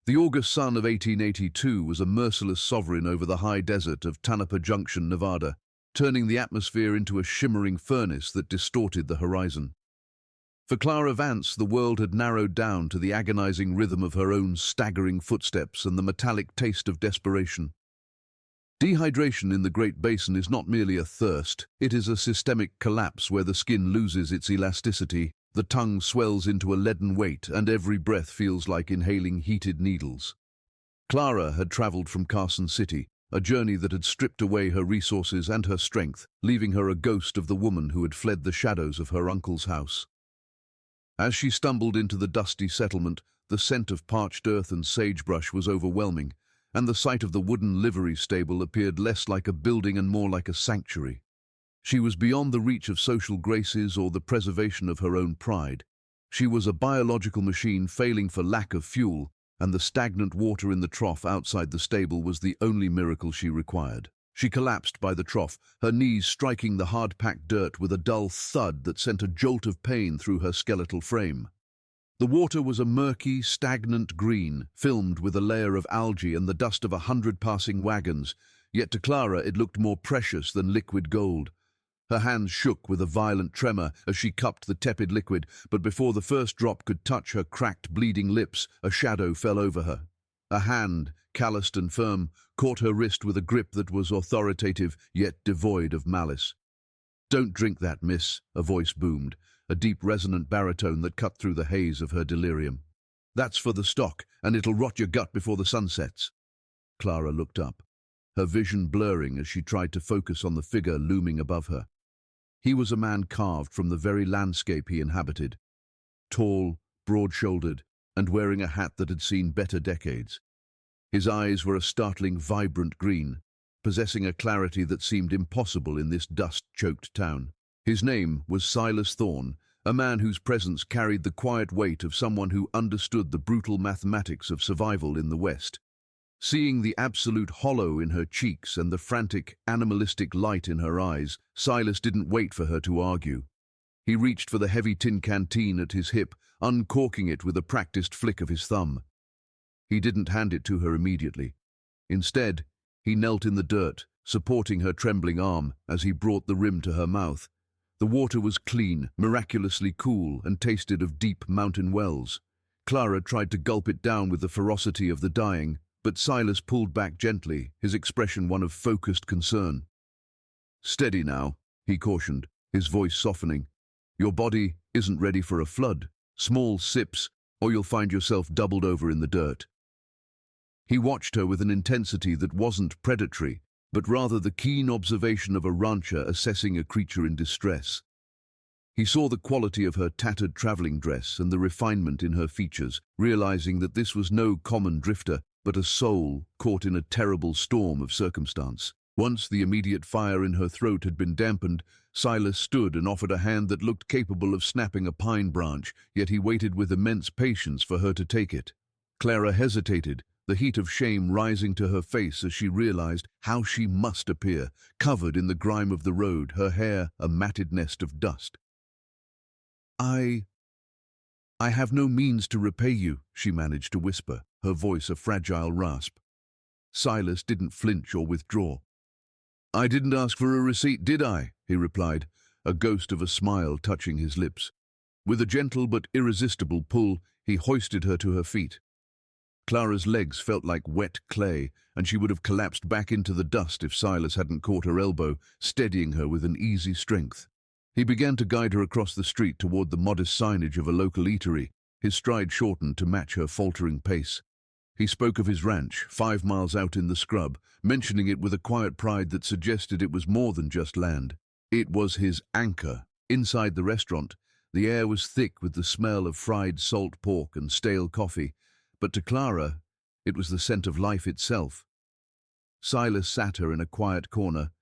The August sun of 1882 was a merciless sovereign over the high desert of Tonopah Junction, Nevada, turning the atmosphere into a shimmering furnace that distorted the horizon. For Clara Vance, the world had narrowed down to the agonizing rhythm of her own staggering footsteps and the metallic taste of desperation. Dehydration in the Great Basin is not merely a thirst, it is a systemic collapse where the skin loses its elasticity, the tongue swells into a leaden weight, and every breath feels like inhaling heated needles. Clara had traveled from Carson City, a journey that had stripped away her resources and her strength, leaving her a ghost of the woman who had fled the shadows of her uncle's house. As she stumbled into the dusty settlement, the scent of parched earth and sagebrush was overwhelming, and the sight of the wooden livery stable appeared less like a building and more like a sanctuary. She was beyond the reach of social graces or the preservation of her own pride. She was a biological machine failing for lack of fuel, and the stagnant water in the trough outside the stable was the only miracle she required. She collapsed by the trough, her knees striking the hard-packed dirt with a dull thud that sent a jolt of pain through her skeletal frame. The water was a murky, stagnant green, filmed with a layer of algae and the dust of 100 passing wagons, yet to Clara it looked more precious than liquid gold. Her hands shook with a violent tremor as she cupped the tepid liquid, but before the first drop could touch her cracked, bleeding lips, a shadow fell over her. A hand, calloused and firm, caught her wrist with a grip that was authoritative, yet devoid of malice. "Don't drink that, miss," a voice boomed, a deep resonant baritone that cut through the haze of her delirium. "That's for the stock, and it'll rot your gut before the sun sets." Clara looked up, her vision blurring as she tried to focus on the figure looming above her. He was a man carved from the very landscape he inhabited, tall, broad-shouldered, and wearing a hat that had seen better decades. His eyes were a startling, vibrant green, possessing a clarity that seemed impossible in this dust-choked town. His name was Silas Thorne, a man whose presence carried the quiet weight of someone who understood the brutal mathematics of survival in the West. Seeing the absolute hollow in her cheeks and the frantic, animalistic light in her eyes, Silas didn't wait for her to argue. He reached for the heavy tin canteen at his hip, uncorking it with a practiced flick of his thumb. He didn't hand it to her immediately. Instead, he knelt in the dirt, supporting her trembling arm as he brought the rim to her mouth. The water was clean, miraculously cool, and tasted of deep mountain wells. Clara tried to gulp it down with the ferocity of the dying, but Silas pulled back gently, his expression one of focused concern. "Steady now," he cautioned, his voice softening. "Your body isn't ready for a flood. Small sips, or you'll find yourself doubled over in the dirt." He watched her with an intensity that wasn't predatory, but rather the keen observation of a rancher assessing a creature in distress. He saw the quality of her tattered traveling dress and the refinement in her features, realizing that this was no common drifter, but a soul caught in a terrible storm of circumstance. Once the immediate fire in her throat had been dampened, Silas stood and offered a hand that looked capable of snapping a pine branch, yet he waited with immense patience for her to take it. Clara hesitated, the heat of shame rising to her face as she realized how she must appear, covered in the grime of the road, her hair a matted nest of dust. I have no means to repay you," she managed to whisper, her voice a fragile rasp. Silas didn't flinch or withdraw. "I didn't ask for a receipt, did I?" he replied, a ghost of a smile touching his lips. With a gentle but irresistible pull, he hoisted her to her feet. Clara's legs felt like wet clay, and she would have collapsed back into the dust if Silas hadn't caught her elbow, steadying her with an easy strength. He began to guide her across the street toward the modest signage of a local eatery, his stride shortened to match her faltering pace. He spoke of his ranch, 5 miles out in the scrub, mentioning it with a quiet pride that suggested it was more than just land. It was his anchor. Inside the restaurant, the air was thick with the smell of fried salt pork and stale coffee, but to Clara, it was the scent of life itself. Silas sat her in a quiet corner,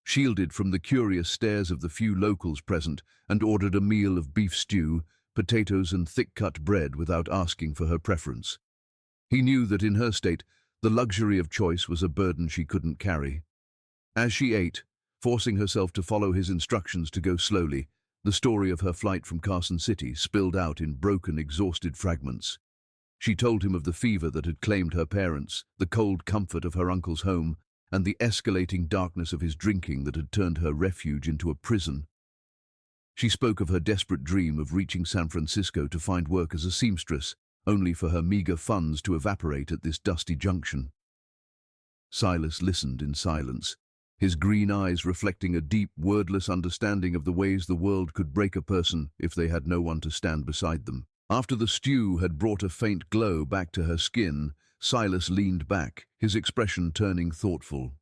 shielded from the curious stares of the few locals present, and ordered a meal of beef stew, potatoes and thick-cut bread without asking for her preference. He knew that in her state, the luxury of choice was a burden she couldn't carry. As she ate, forcing herself to follow his instructions to go slowly, the story of her flight from Carson City spilled out in broken, exhausted fragments. She told him of the fever that had claimed her parents, the cold comfort of her uncle's home, and the escalating darkness of his drinking that had turned her refuge into a prison. She spoke of her desperate dream of reaching San Francisco to find work as a seamstress, only for her meager funds to evaporate at this dusty junction. Silas listened in silence, his green eyes reflecting a deep, wordless understanding of the ways the world could break a person if they had no one to stand beside them. After the stew had brought a faint glow back to her skin, Silas leaned back, his expression turning thoughtful.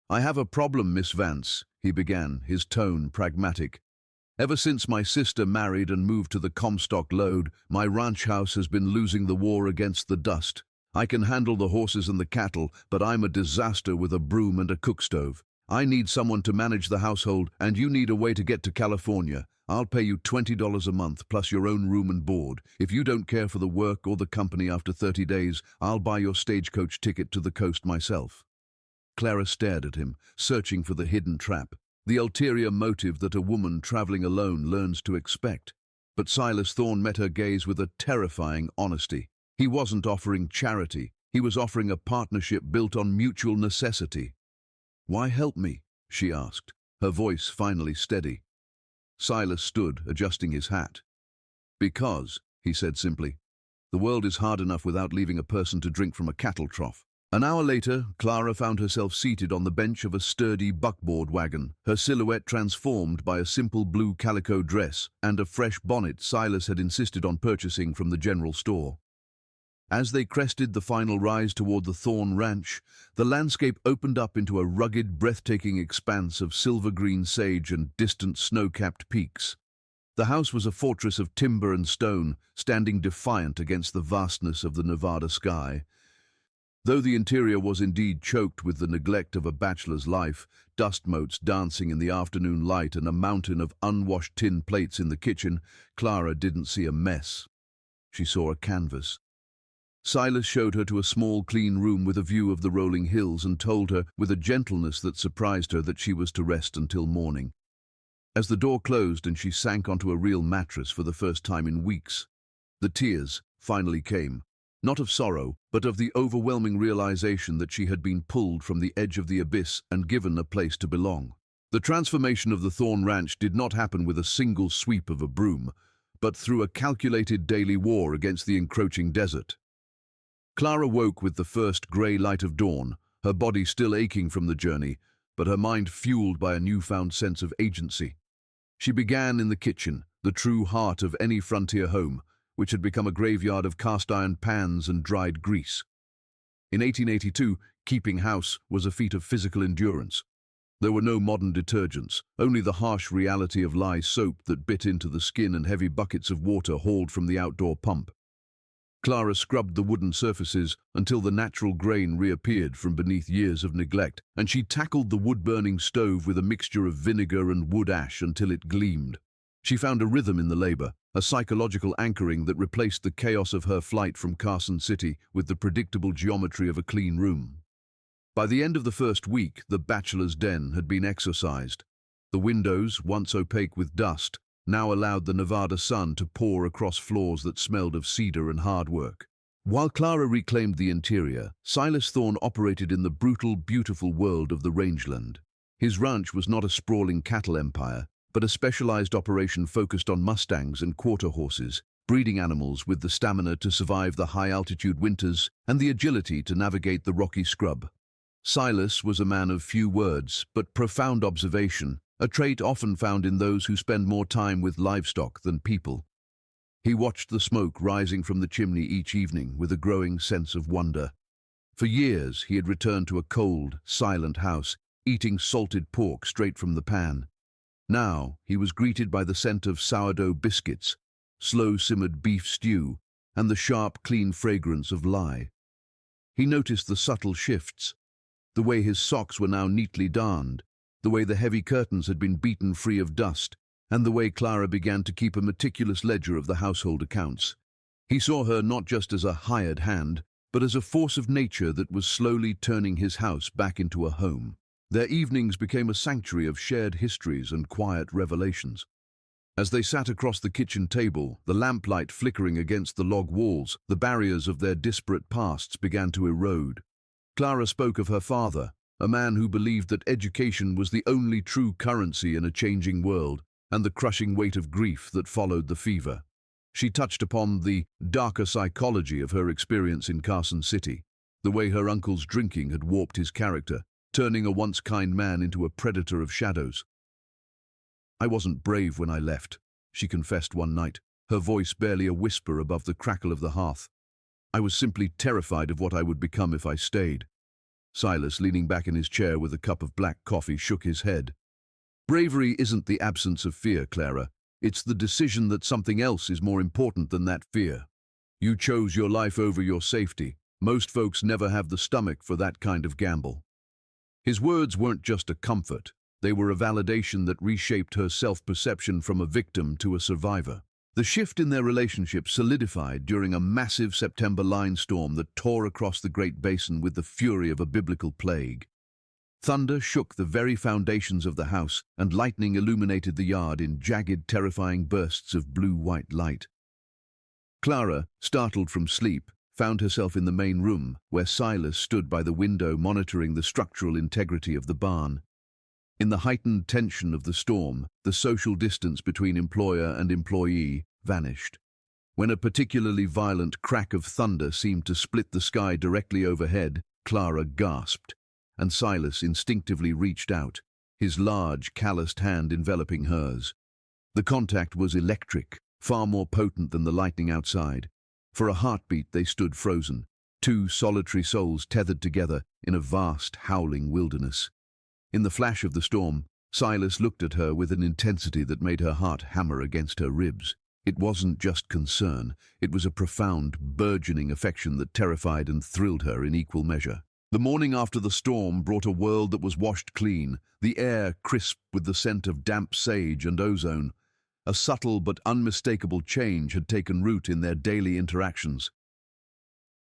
"I have a problem, Miss Vance," he began, his tone pragmatic. "Ever since my sister married and moved to the Comstock Lode, my ranch house has been losing the war against the dust. I can handle the horses and the cattle, but I'm a disaster with a broom and a cook stove. I need someone to manage the household, and you need a way to get to California. I'll pay you $20 a month plus your own room and board. If you don't care for the work or the company after 30 days, I'll buy your stagecoach ticket to the coast myself." Clara stared at him, searching for the hidden trap, the ulterior motive that a woman traveling alone learns to expect. But Silas Thorne met her gaze with a terrifying honesty. He wasn't offering charity. He was offering a partnership built on mutual necessity. "Why help me?" she asked, her voice finally steady. Silas stood, adjusting his hat. "Because," he said simply, "the world is hard enough without leaving a person to drink from a cattle trough." An hour later, Clara found herself seated on the bench of a sturdy buckboard wagon, her silhouette transformed by a simple blue calico dress and a fresh bonnet Silas had insisted on purchasing from the general store. As they crested the final rise toward the Thorne Ranch, the landscape opened up into a rugged, breathtaking expanse of silver-green sage and distant snow-capped peaks. The house was a fortress of timber and stone, standing defiant against the vastness of the Nevada sky. Though the interior was indeed choked with the neglect of a bachelor's life, dust motes dancing in the afternoon light and a mountain of unwashed tin plates in the kitchen, Clara didn't see a mess. She saw a canvas. Silas showed her to a small, clean room with a view of the rolling hills and told her, with a gentleness that surprised her, that she was to rest until morning. As the door closed and she sank onto a real mattress for the first time in weeks, the tears finally came. Not of sorrow, but of the overwhelming realization that she had been pulled from the edge of the abyss and given a place to belong. The transformation of the Thorne Ranch did not happen with a single sweep of a broom, but through a calculated daily war against the encroaching desert. Clara woke with the first grey light of dawn, her body still aching from the journey, but her mind fueled by a newfound sense of agency. She began in the kitchen, the true heart of any frontier home, which had become a graveyard of cast-iron pans and dried grease. In 1882, keeping house was a feat of physical endurance. There were no modern detergents, only the harsh reality of lye soap that bit into the skin and heavy buckets of water hauled from the outdoor pump. Clara scrubbed the wooden surfaces until the natural grain reappeared from beneath years of neglect, and she tackled the wood-burning stove with a mixture of vinegar and wood ash until it gleamed. She found a rhythm in the labor, a psychological anchoring that replaced the chaos of her flight from Carson City with the predictable geometry of a clean room. By the end of the first week, the bachelor's den had been exorcised. The windows, once opaque with dust, now allowed the Nevada sun to pour across floors that smelled of cedar and hard work. While Clara reclaimed the interior, Silas Thorne operated in the brutal, beautiful world of the rangeland. His ranch was not a sprawling cattle empire, but a specialized operation focused on mustangs and quarter horses, breeding animals with the stamina to survive the high-altitude winters and the agility to navigate the rocky scrub. Silas was a man of few words, but profound observation, a trait often found in those who spend more time with livestock than people. He watched the smoke rising from the chimney each evening with a growing sense of wonder. For years he had returned to a cold, silent house, eating salted pork straight from the pan. Now he was greeted by the scent of sourdough biscuits, slow-simmered beef stew, and the sharp, clean fragrance of lye. He noticed the subtle shifts, the way his socks were now neatly darned, the way the heavy curtains had been beaten free of dust, and the way Clara began to keep a meticulous ledger of the household accounts. He saw her not just as a hired hand, but as a force of nature that was slowly turning his house back into a home. Their evenings became a sanctuary of shared histories and quiet revelations. As they sat across the kitchen table, the lamplight flickering against the log walls, the barriers of their disparate pasts began to erode. Clara spoke of her father, a man who believed that education was the only true currency in a changing world, and the crushing weight of grief that followed the fever. She touched upon the darker psychology of her experience in Carson City, the way her uncle's drinking had warped his character, turning a once kind man into a predator of shadows. "I wasn't brave when I left," she confessed one night, her voice barely a whisper above the crackle of the hearth. "I was simply terrified of what I would become if I stayed." Silas, leaning back in his chair with a cup of black coffee, shook his head. "Bravery isn't the absence of fear, Clara. It's the decision that something else is more important than that fear. You chose your life over your safety. Most folks never have the stomach for that kind of gamble." His words weren't just a comfort. They were a validation that reshaped her self-perception from a victim to a survivor. The shift in their relationship solidified during a massive September line storm that tore across the Great Basin with the fury of a biblical plague. Thunder shook the very foundations of the house, and lightning illuminated the yard in jagged, terrifying bursts of blue-white light. Clara, startled from sleep, found herself in the main room, where Silas stood by the window monitoring the structural integrity of the barn. In the heightened tension of the storm, the social distance between employer and employee vanished. When a particularly violent crack of thunder seemed to split the sky directly overhead, Clara gasped, and Silas instinctively reached out, his large, calloused hand enveloping hers. The contact was electric, far more potent than the lightning outside. For a heartbeat they stood frozen, two solitary souls tethered together in a vast, howling wilderness. In the flash of the storm, Silas looked at her with an intensity that made her heart hammer against her ribs. It wasn't just concern, it was a profound, burgeoning affection that terrified and thrilled her in equal measure. The morning after the storm brought a world that was washed clean, the air crisp with the scent of damp sage and ozone. A subtle but unmistakable change had taken root in their daily interactions.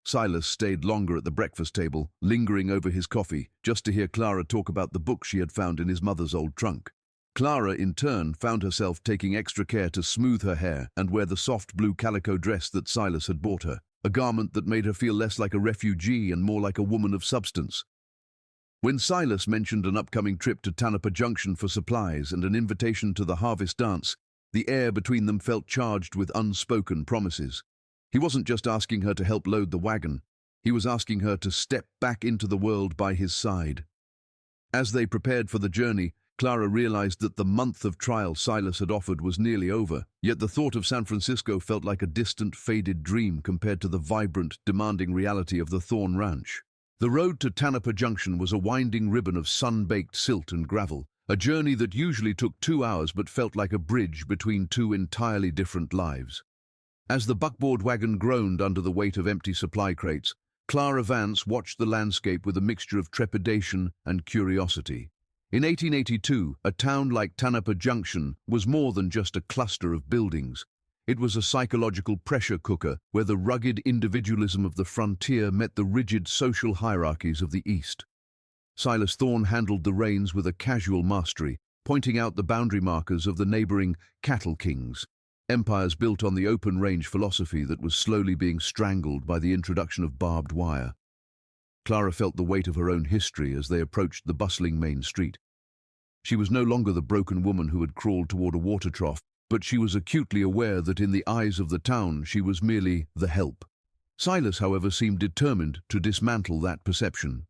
Silas stayed longer at the breakfast table, lingering over his coffee, just to hear Clara talk about the book she had found in his mother's old trunk. Clara, in turn, found herself taking extra care to smooth her hair and wear the soft blue calico dress that Silas had bought her, a garment that made her feel less like a refugee and more like a woman of substance. When Silas mentioned an upcoming trip to Tonopah Junction for supplies and an invitation to the harvest dance, the air between them felt charged with unspoken promises. He wasn't just asking her to help load the wagon, he was asking her to step back into the world by his side. As they prepared for the journey, Clara realized that the month of trial Silas had offered was nearly over, yet the thought of San Francisco felt like a distant, faded dream compared to the vibrant, demanding reality of the Thorn Ranch. The road to Tonopah Junction was a winding ribbon of sun-baked silt and gravel, a journey that usually took 2 hours but felt like a bridge between two entirely different lives. As the buckboard wagon groaned under the weight of empty supply crates, Clara Vance watched the landscape with a mixture of trepidation and curiosity. In 1882, a town like Tonopah Junction was more than just a cluster of buildings. It was a psychological pressure cooker where the rugged individualism of the frontier met the rigid social hierarchies of the East. Silas Thorne handled the reins with a casual mastery, pointing out the boundary markers of the neighboring cattle kings, empires built on the open-range philosophy that was slowly being strangled by the introduction of barbed wire. Clara felt the weight of her own history as they approached the bustling main street. She was no longer the broken woman who had crawled toward a water trough, but she was acutely aware that in the eyes of the town she was merely the help. Silas, however, seemed determined to dismantle that perception.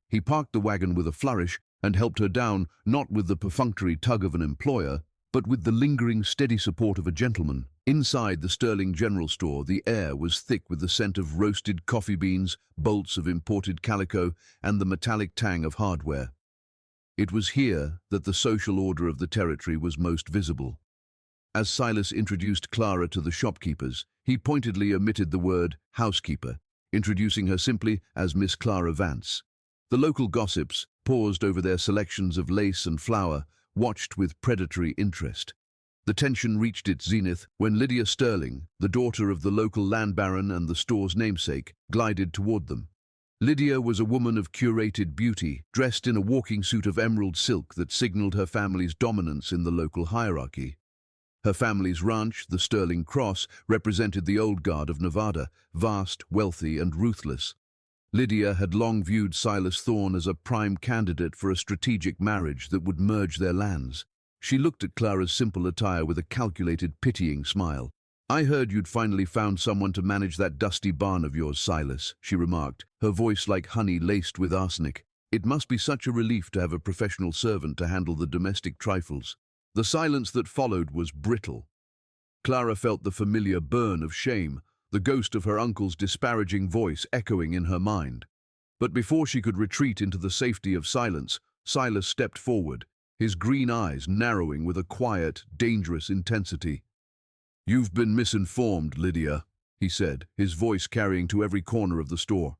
He parked the wagon with a flourish and helped her down, not with the perfunctory tug of an employer, but with the lingering, steady support of a gentleman. Inside the Sterling General Store, the air was thick with the scent of roasted coffee beans, bolts of imported calico, and the metallic tang of hardware. It was here that the social order of the territory was most visible. As Silas introduced Clara to the shopkeepers, he pointedly omitted the word housekeeper, introducing her simply as Miss Clara Vance. The local gossips, paused over their selections of lace and flower, watched with predatory interest. The tension reached its zenith when Lydia Sterling, the daughter of the local land baron and the store's namesake, glided toward them. Lydia was a woman of curated beauty, dressed in a walking suit of emerald silk that signaled her family's dominance in the local hierarchy. Her family's ranch, the Sterling Cross, represented the old guard of Nevada, vast, wealthy, and ruthless. Lydia had long viewed Silas Thorne as a prime candidate for a strategic marriage that would merge their lands. She looked at Clara's simple attire with a calculated, pitying smile. "I heard you'd finally found someone to manage that dusty barn of yours, Silas," she remarked, her voice like honey laced with arsenic. "It must be such a relief to have a professional servant to handle the domestic trifles." The silence that followed was brittle. Clara felt the familiar burn of shame, the ghost of her uncle's disparaging voice echoing in her mind. But before she could retreat into the safety of silence, Silas stepped forward, his green eyes narrowing with a quiet, dangerous intensity. "You've been misinformed, Lydia," he said, his voice carrying to every corner of the store.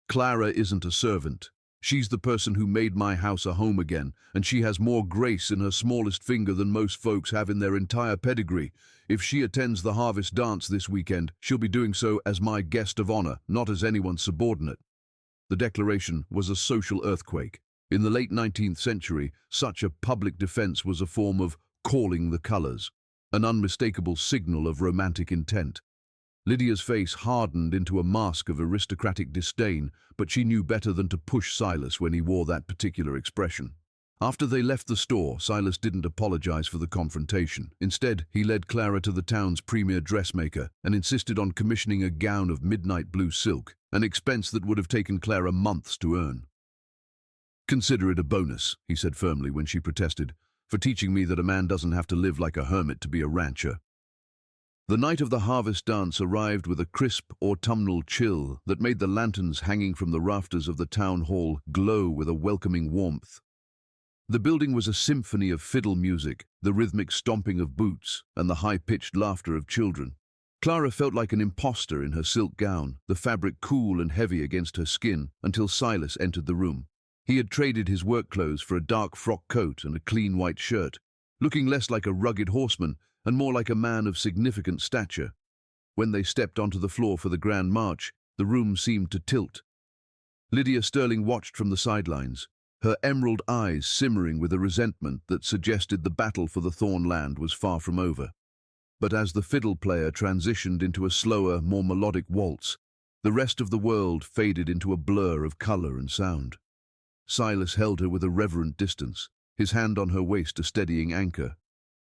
"Clara isn't a servant. She's the person who made my house a home again, and she has more grace in her smallest finger than most folks have in their entire pedigree. If she attends the harvest dance this weekend, she'll be doing so as my guest of honor, not as anyone's subordinate." The declaration was a social earthquake. In the late 19th century, such a public defense was a form of calling the colors, an unmistakable signal of romantic intent. Lydia's face hardened into a mask of aristocratic disdain, but she knew better than to push Silas when he wore that particular expression. After they left the store, Silas didn't apologize for the confrontation. Instead, he led Clara to the town's premier dressmaker and insisted on commissioning a gown of midnight blue silk, an expense that would have taken Clara months to earn. "Consider it a bonus," he said firmly when she protested, "for teaching me that a man doesn't have to live like a hermit to be a rancher." The night of the harvest dance arrived with a crisp autumnal chill that made the lanterns hanging from the rafters of the town hall glow with a welcoming warmth. The building was a symphony of fiddle music, the rhythmic stomping of boots, and the high-pitched laughter of children. Clara felt like an imposter in her silk gown, the fabric cool and heavy against her skin, until Silas entered the room. He had traded his work clothes for a dark frock coat and a clean white shirt, looking less like a rugged horseman and more like a man of significant stature. When they stepped onto the floor for the grand march, the room seemed to tilt. Lydia Sterling watched from the sidelines, her emerald eyes simmering with a resentment that suggested the battle for the Thorne land was far from over. But as the fiddle player transitioned into a slower, more melodic waltz, the rest of the world faded into a blur of color and sound. Silas held her with a reverent distance, his hand on her waist a steadying anchor.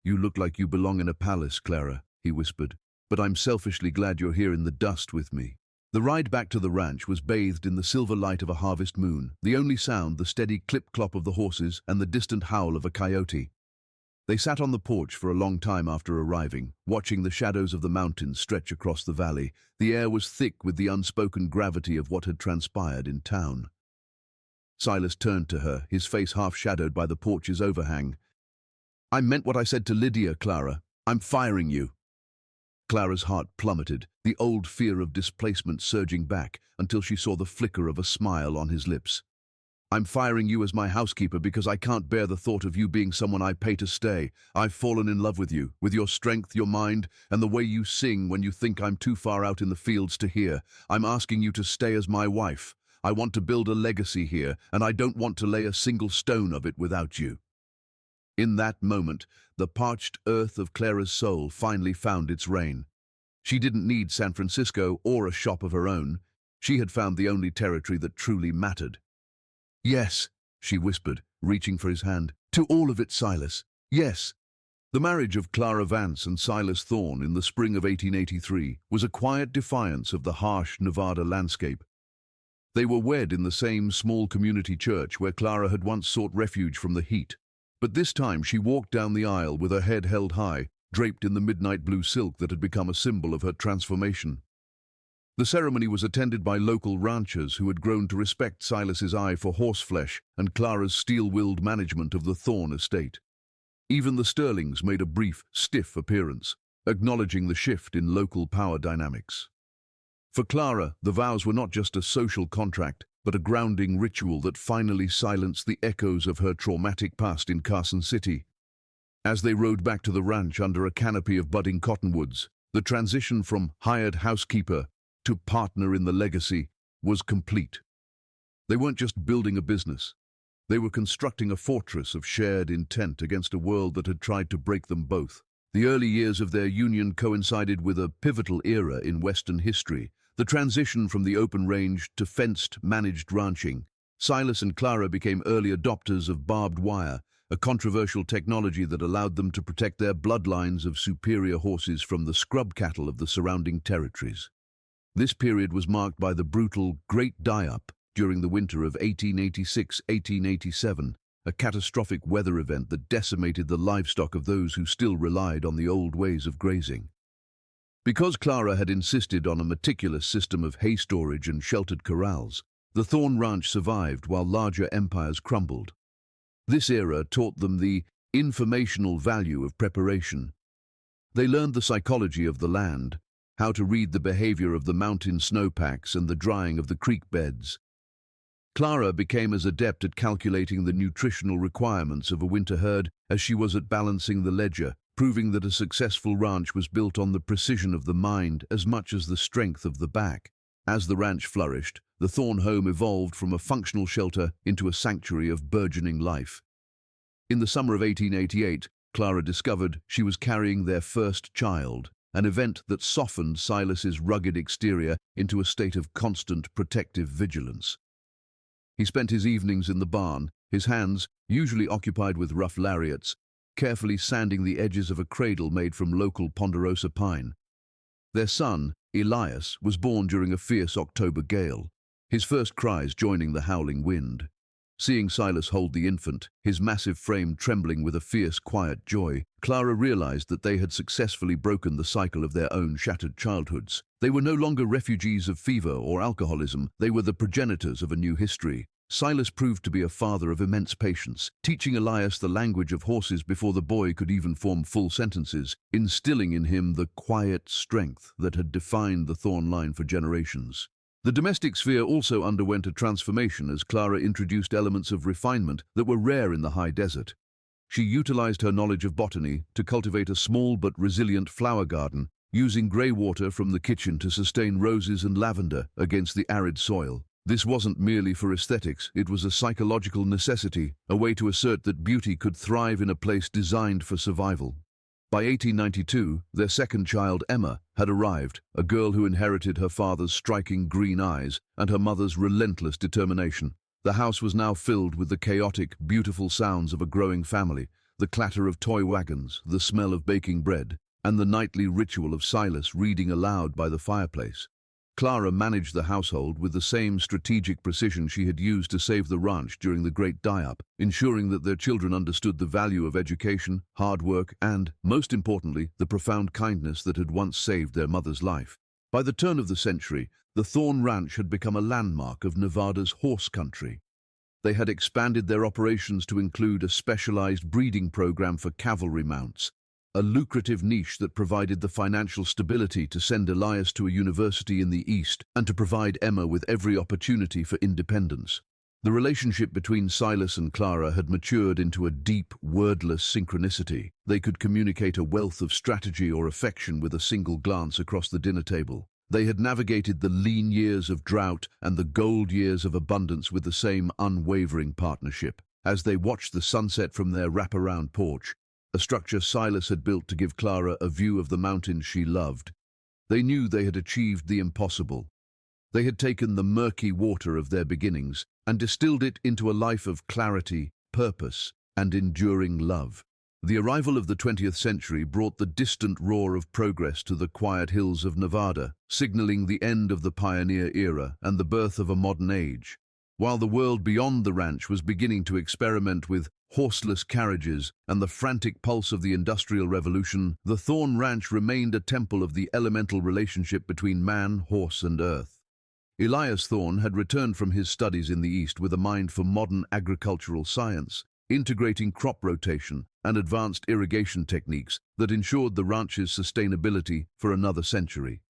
"You look like you belong in a palace, Clara," he whispered, "but I'm selfishly glad you're here in the dust with me." The ride back to the ranch was bathed in the silver light of a harvest moon, the only sound the steady clip-clop of the horses and the distant howl of a coyote. They sat on the porch for a long time after arriving, watching the shadows of the mountains stretch across the valley. The air was thick with the unspoken gravity of what had transpired in town. Silas turned to her, his face half-shadowed by the porch's overhang. "I meant what I said to Lydia, Clara. I'm firing you." Clara's heart plummeted, the old fear of displacement surging back until she saw the flicker of a smile on his lips. "I'm firing you as my housekeeper because I can't bear the thought of you being someone I pay to stay. I've fallen in love with you, with your strength, your mind, and the way you sing when you think I'm too far out in the fields to hear. I'm asking you to stay as my wife. I want to build a legacy here, and I don't want to lay a single stone of it without you." In that moment, the parched earth of Clara's soul finally found its rain. She didn't need San Francisco or a shop of her own. She had found the only territory that truly mattered. "Yes," she whispered, reaching for his hand. "To all of it, Silas. Yes." The marriage of Clara Vance and Silas Thorne in the spring of 1883 was a quiet defiance of the harsh Nevada landscape. They were wed in the same small community church where Clara had once sought refuge from the heat. But this time she walked down the aisle with her head held high, draped in the midnight blue silk that had become a symbol of her transformation. The ceremony was attended by local ranchers who had grown to respect Silas's eye for horseflesh and Clara's steel-willed management of the Thorne estate. Even the Sterlings made a brief, stiff appearance, acknowledging the shift in local power dynamics. For Clara, the vows were not just a social contract, but a grounding ritual that finally silenced the echoes of her traumatic past in Carson City. As they rode back to the ranch under a canopy of budding cottonwoods, the transition from hired housekeeper to partner in the legacy was complete. They weren't just building a business. They were constructing a fortress of shared intent against a world that had tried to break them both. The early years of their union coincided with a pivotal era in Western history, the transition from the open range to fenced, managed ranching. Silas and Clara became early adopters of barbed wire, a controversial technology that allowed them to protect their bloodlines of superior horses from the scrub cattle of the surrounding territories. This period was marked by the brutal Great Die-Up during the winter of 1886-1887, a catastrophic weather event that decimated the livestock of those who still relied on the old ways of grazing. Because Clara had insisted on a meticulous system of hay storage and sheltered corrals, the Thorne Ranch survived while larger empires crumbled. This era taught them the informational value of preparation. They learned the psychology of the land, how to read the behavior of the mountain snowpacks and the drying of the creek beds. Clara became as adept at calculating the nutritional requirements of a winter herd as she was at balancing the ledger, proving that a successful ranch was built on the precision of the mind as much as the strength of the back. As the ranch flourished, the Thorne home evolved from a functional shelter into a sanctuary of burgeoning life. In the summer of 1888, Clara discovered she was carrying their first child, an event that softened Silas's rugged exterior into a state of constant protective vigilance. He spent his evenings in the barn, his hands, usually occupied with rough lariats, carefully sanding the edges of a cradle made from local ponderosa pine. Their son, Elias, was born during a fierce October gale, his first cries joining the howling wind. Seeing Silas hold the infant, his massive frame trembling with a fierce, quiet joy, Clara realized that they had successfully broken the cycle of their own shattered childhoods. They were no longer refugees of fever or alcoholism, they were the progenitors of a new history. Silas proved to be a father of immense patience, teaching Elias the language of horses before the boy could even form full sentences, instilling in him the quiet strength that had defined the Thorne line for generations. The domestic sphere also underwent a transformation as Clara introduced elements of refinement that were rare in the high desert. She utilized her knowledge of botany to cultivate a small but resilient flower garden, using grey water from the kitchen to sustain roses and lavender against the arid soil. This wasn't merely for aesthetics, it was a psychological necessity, a way to assert that beauty could thrive in a place designed for survival. By 1892, their second child, Emma, had arrived, a girl who inherited her father's striking green eyes and her mother's relentless determination. The house was now filled with the chaotic, beautiful sounds of a growing family, the clatter of toy wagons, the smell of baking bread, and the nightly ritual of Silas reading aloud by the fireplace. Clara managed the household with the same strategic precision she had used to save the ranch during the Great Die-Up, ensuring that their children understood the value of education, hard work, and, most importantly, the profound kindness that had once saved their mother's life. By the turn of the century, the Thorne Ranch had become a landmark of Nevada's horse country. They had expanded their operations to include a specialized breeding program for cavalry mounts, a lucrative niche that provided the financial stability to send Elias to a university in the East and to provide Emma with every opportunity for independence. The relationship between Silas and Clara had matured into a deep, wordless synchronicity. They could communicate a wealth of strategy or affection with a single glance across the dinner table. They had navigated the lean years of drought and the gold years of abundance with the same unwavering partnership. As they watched the sunset from their wraparound porch, a structure Silas had built to give Clara a view of the mountains she loved, they knew they had achieved the impossible. They had taken the murky water of their beginnings and distilled it into a life of clarity, purpose, and enduring love. The arrival of the 20th century brought the distant roar of progress to the quiet hills of Nevada, signaling the end of the pioneer era and the birth of a modern age. While the world beyond the ranch was beginning to experiment with horseless carriages and the frantic pulse of the Industrial Revolution, the Thorne Ranch remained a temple of the elemental relationship between man, horse, and earth. Elias Thorne had returned from his studies in the East with a mind for modern agricultural science, integrating crop rotation and advanced irrigation techniques that ensured the ranch's sustainability for another century.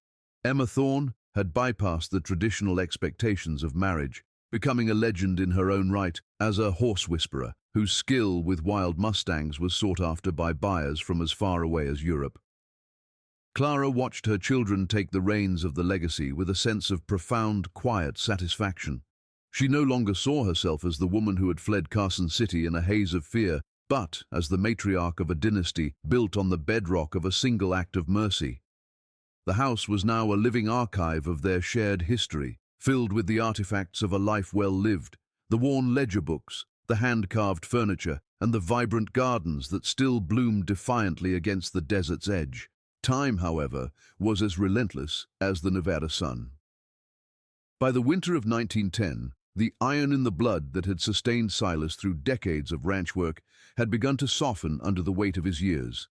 Emma Thorne had bypassed the traditional expectations of marriage, becoming a legend in her own right as a horse whisperer, whose skill with wild mustangs was sought after by buyers from as far away as Europe. Clara watched her children take the reins of the legacy with a sense of profound, quiet satisfaction. She no longer saw herself as the woman who had fled Carson City in a haze of fear, but as the matriarch of a dynasty built on the bedrock of a single act of mercy. The house was now a living archive of their shared history, filled with the artifacts of a life well lived, the worn ledger books, the hand-carved furniture, and the vibrant gardens that still bloomed defiantly against the desert's edge. Time, however, was as relentless as the Nevada sun. By the winter of 1910, the iron in the blood that had sustained Silas through decades of ranch work had begun to soften under the weight of his years.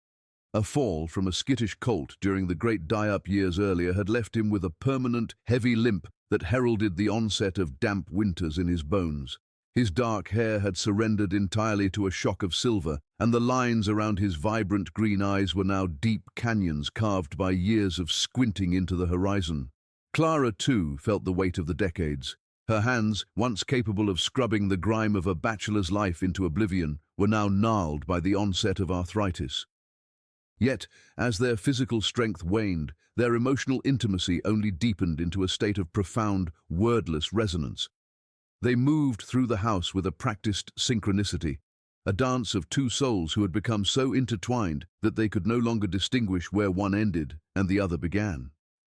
A fall from a skittish colt during the great die-up years earlier had left him with a permanent, heavy limp that heralded the onset of damp winters in his bones. His dark hair had surrendered entirely to a shock of silver, and the lines around his vibrant green eyes were now deep canyons carved by years of squinting into the horizon. Clara, too, felt the weight of the decades. Her hands, once capable of scrubbing the grime of a bachelor's life into oblivion, were now gnarled by the onset of arthritis. Yet, as their physical strength waned, their emotional intimacy only deepened into a state of profound, wordless resonance. They moved through the house with a practiced synchronicity, a dance of two souls who had become so intertwined that they could no longer distinguish where one ended and the other began.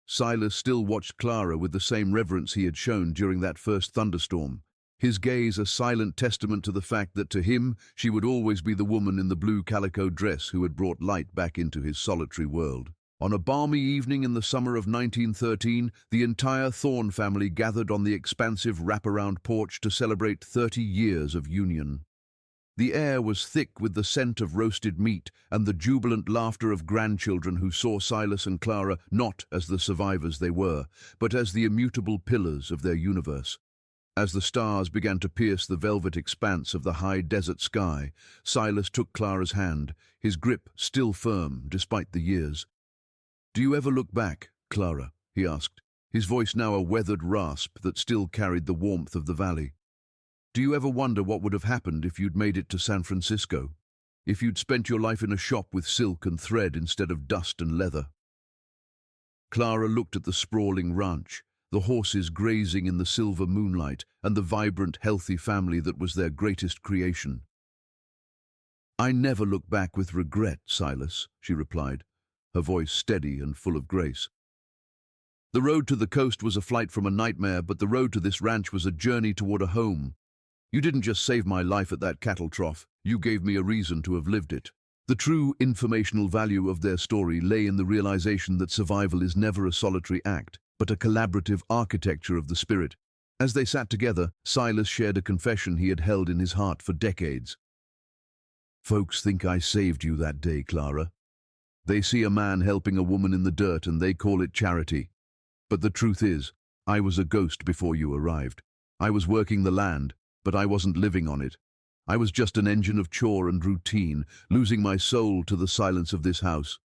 Silas still watched Clara with the same reverence he had shown during that first thunderstorm, his gaze a silent testament to the fact that to him she would always be the woman in the blue calico dress who had brought light back into his solitary world. On a balmy evening in the summer of 1913, the entire Thorne family gathered on the expansive wraparound porch to celebrate 30 years of union. The air was thick with the scent of roasted meat and the jubilant laughter of grandchildren who saw Silas and Clara not as the survivors they were, but as the immutable pillars of their universe. As the stars began to pierce the velvet expanse of the high desert sky, Silas took Clara's hand, his grip still firm despite the years. "Do you ever look back, Clara?" he asked, his voice now a weathered rasp that still carried the warmth of the valley. "Do you ever wonder what would have happened if you'd made it to San Francisco? If you'd spent your life in a shop with silk and thread instead of dust and leather?" Clara looked at the sprawling ranch, the horses grazing in the silver moonlight, and the vibrant, healthy family that was their greatest creation. "I never look back with regret, Silas," she replied, her voice steady and full of grace. "The road to the coast was a flight from a nightmare, but the road to this ranch was a journey toward a home. You didn't just save my life at that cattle trough, you gave me a reason to have lived it." The true informational value of their story lay in the realization that survival is never a solitary act, but a collaborative architecture of the spirit. As they sat together, Silas shared a confession he had held in his heart for decades. "Folks think I saved you that day, Clara. They see a man helping a woman in the dirt and they call it charity. But the truth is, I was a ghost before you arrived. I was working the land, but I wasn't living on it. I was just an engine of chore and routine, losing my soul to the silence of this house.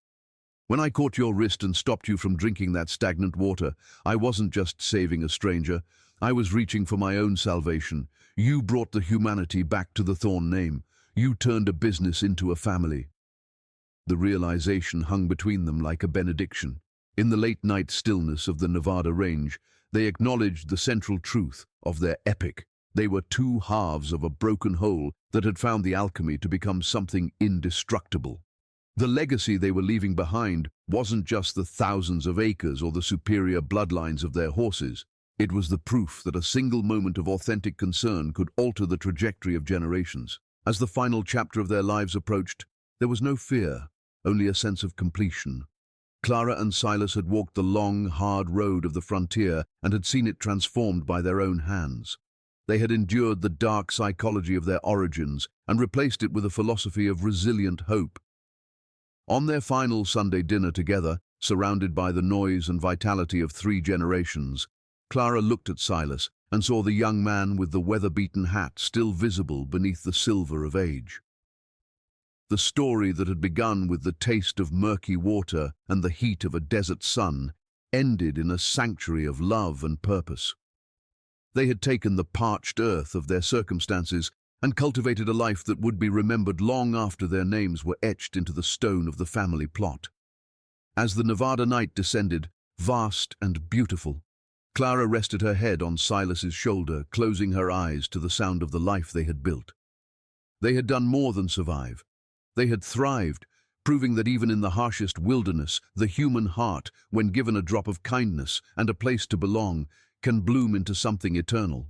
When I caught your wrist and stopped you from drinking that stagnant water, I wasn't just saving a stranger. I was reaching for my own salvation. You brought the humanity back to the Thorne name. You turned a business into a family." The realization hung between them like a benediction. In the late-night stillness of the Nevada range, they acknowledged the central truth of their epic. They were two halves of a broken whole that had found the alchemy to become something indestructible. The legacy they were leaving behind wasn't just the thousands of acres or the superior bloodlines of their horses. It was the proof that a single moment of authentic concern could alter the trajectory of generations. As the final chapter of their lives approached, there was no fear, only a sense of completion. Clara and Silas had walked the long, hard road of the frontier and had seen it transformed by their own hands. They had endured the dark psychology of their origins and replaced it with a philosophy of resilient hope. On their final Sunday dinner together, surrounded by the noise and vitality of 3 generations, Clara looked at Silas and saw the young man with the weather-beaten hat still visible beneath the silver of age. The story that had begun with the taste of murky water and the heat of a desert sun ended in a sanctuary of love and purpose. They had taken the parched earth of their circumstances and cultivated a life that would be remembered long after their names were etched into the stone of the family plot. As the Nevada night descended, vast and beautiful, Clara rested her head on Silas's shoulder, closing her eyes to the sound of the life they had built. They had done more than survive. They had thrived, proving that even in the harshest wilderness, the human heart, when given a drop of kindness and a place to belong, can bloom into something eternal.